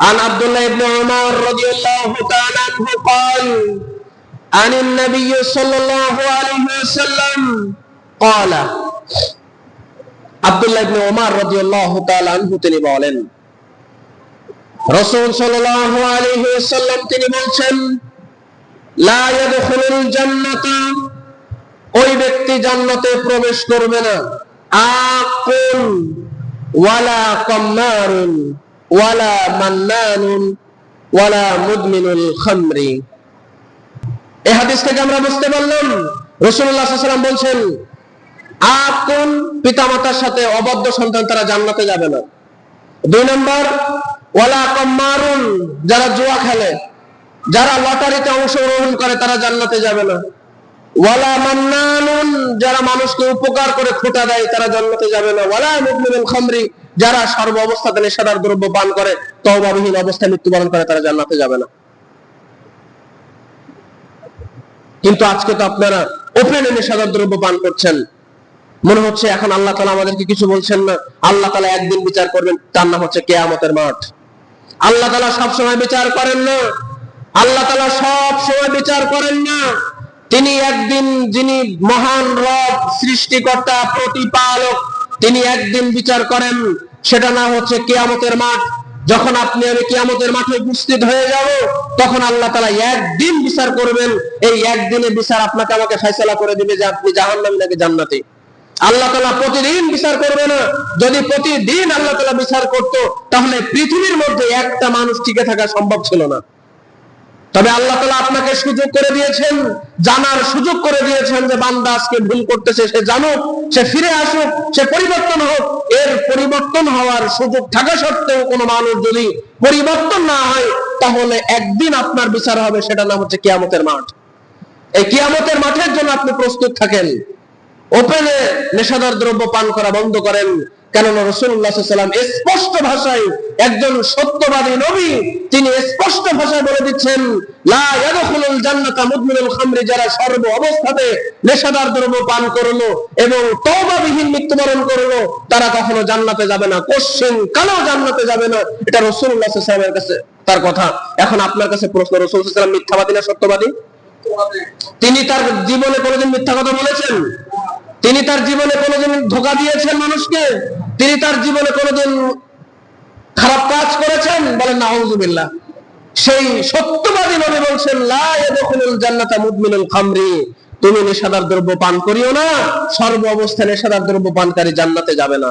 عن عبد الله بن عمر رضي الله تعالى عنه قال عن النبي صلى الله عليه وسلم قال عبد الله بن عمر رضي الله تعالى عنه তিনি বলেন রাসূল সাল্লাল্লাহু আলাইহি ওয়াসাল্লাম তিনি বলেন লা ইয়াদখুলুল জান্নাতা ওই ব্যক্তি জান্নাতে প্রবেশ করবে না আকুল ওয়ালা কাম্মারুন ওয়ালা মান্নানুন ওয়ালা মুদমিনুল খামরি। এই হাদিস থেকে আমরা বুঝতে পারলাম রাসূলুল্লাহ সাল্লাল্লাহু আলাইহি ওয়াসাল্লাম বলেন আকুল পিতামাতার সাথে অবদ্ধ সন্তান তারা জান্নাতে যাবে না। দুই নম্বর ওয়ালা কাম্মারুন যারা জুয়া খেলে, যারা লটারিতে অংশগ্রহণ করে তারা জান্নাতে যাবে না। ওয়ালা মান্নানুন যারা মানুষকে উপকার করে খোটা দেয় তারা জান্নাতে যাবে না। ওয়ালা মুদমিনুল খামরি যারা সর্ব অবস্থাতে নেশাদার দ্রব্য পান করে তওবাবিহীন অবস্থায় মৃত্যুবরণ করে তারা জান্নাতে যাবে না। কিন্তু আজকে তো আপনারা ওপেনে নেশাদার দ্রব্য পান করছেন, মনে হচ্ছে এখন আল্লাহ তাআলা আমাদেরকে কিছু বলছেন না। আল্লাহ তাআলা একদিন বিচার করবেন, তার নাম হচ্ছে কিয়ামতের মাঠ। আল্লাহ তাআলা সব সময় বিচার করেন না, আল্লাহ তাআলা সব সময় বিচার করেন না। তিনি একদিন, যিনি মহান রব, সৃষ্টিকর্তা, প্রতিপালক, তিনি একদিন বিচার করেন, সেটা না হচ্ছে কিয়ামতের মাঠ। যখন আপনি আমি কিয়ামতের মাঠে উপস্থিত হয়ে যাব তখন আল্লাহ তাআলা একদিন বিচার করবেন। এই একদিনে বিচার আপনাকে আমাকে ফয়সালা করে দিবে যে আপনি জাহান্নামী নাকি জান্নাতি। আল্লাহ তাআলা প্রতিদিন বিচার করবে না। যদি প্রতিদিন আল্লাহ তাআলা বিচার করত তাহলে পৃথিবীর মধ্যে একটা মানুষ টিকে থাকা সম্ভব ছিল না। তবে আল্লাহ তাআলা আপনাকে সুযোগ করে দিয়েছেন, জানার সুযোগ করে দিয়েছেন যে বান্দা আজকে ভুল করতেছে, সে জানুক, সে ফিরে আসুক, সে পরিবর্তন হোক। এর পরিবর্তন হওয়ার সুযোগ থাকা সত্ত্বেও কোনো মানুষ যদি পরিবর্তন না হয় তাহলে একদিন আপনার বিচার হবে, সেটা নাম হচ্ছে কিয়ামতের মাঠ। এই কিয়ামতের মাঠের জন্য আপনি প্রস্তুত থাকেন। ওপেনে নেশাদার দ্রব্য পান করা বন্ধ করেন, কেননা রাসূলুল্লাহ সাল্লাল্লাহু আলাইহি ওয়াসাল্লাম স্পষ্ট ভাষায়, একজন সত্যবাদী নবী, তিনি স্পষ্ট ভাষায় বলে দিচ্ছেন লা ইয়াদখুলুল জান্নাতা মুদমিনুল খামরি যারা সর্ব অবস্থাতে নেশাদার দ্রব্য পান করলো এবং তওবাবিহীন মৃত্যুবরণ করলো তারা কখনো জান্নাতে যাবে না, কোশ্চেন কালেও জান্নাতে যাবে না। এটা রাসূলুল্লাহ সাল্লাল্লাহু আলাইহি ওয়াসাল্লামের কাছে তার কথা। এখন আপনার কাছে প্রশ্ন, রাসূল সাল্লাল্লাহু আলাইহি ওয়াসাল্লাম মিথ্যাবাদী না সত্যবাদী? তিনি তার জীবনে কোনোদিন মিথ্যা কথা বলেছেন? তিনি তার জীবনে কোনোদিন ধোঁকা দিয়েছেন মানুষকে? তিনি তার জীবনে কোনোদিন খারাপ কাজ করেছেন? বলেন নাউযুবিল্লাহ। সেই সত্যবাদী নবী বলছেন লা ইয়াদখুলুল জান্নাতা মুদমিনুল খামরি, তুমি নেশাদার দ্রব্য পান করিও না, সর্ব অবস্থায় নেশাদার দ্রব্য পানকারী জান্নাতে যাবে না।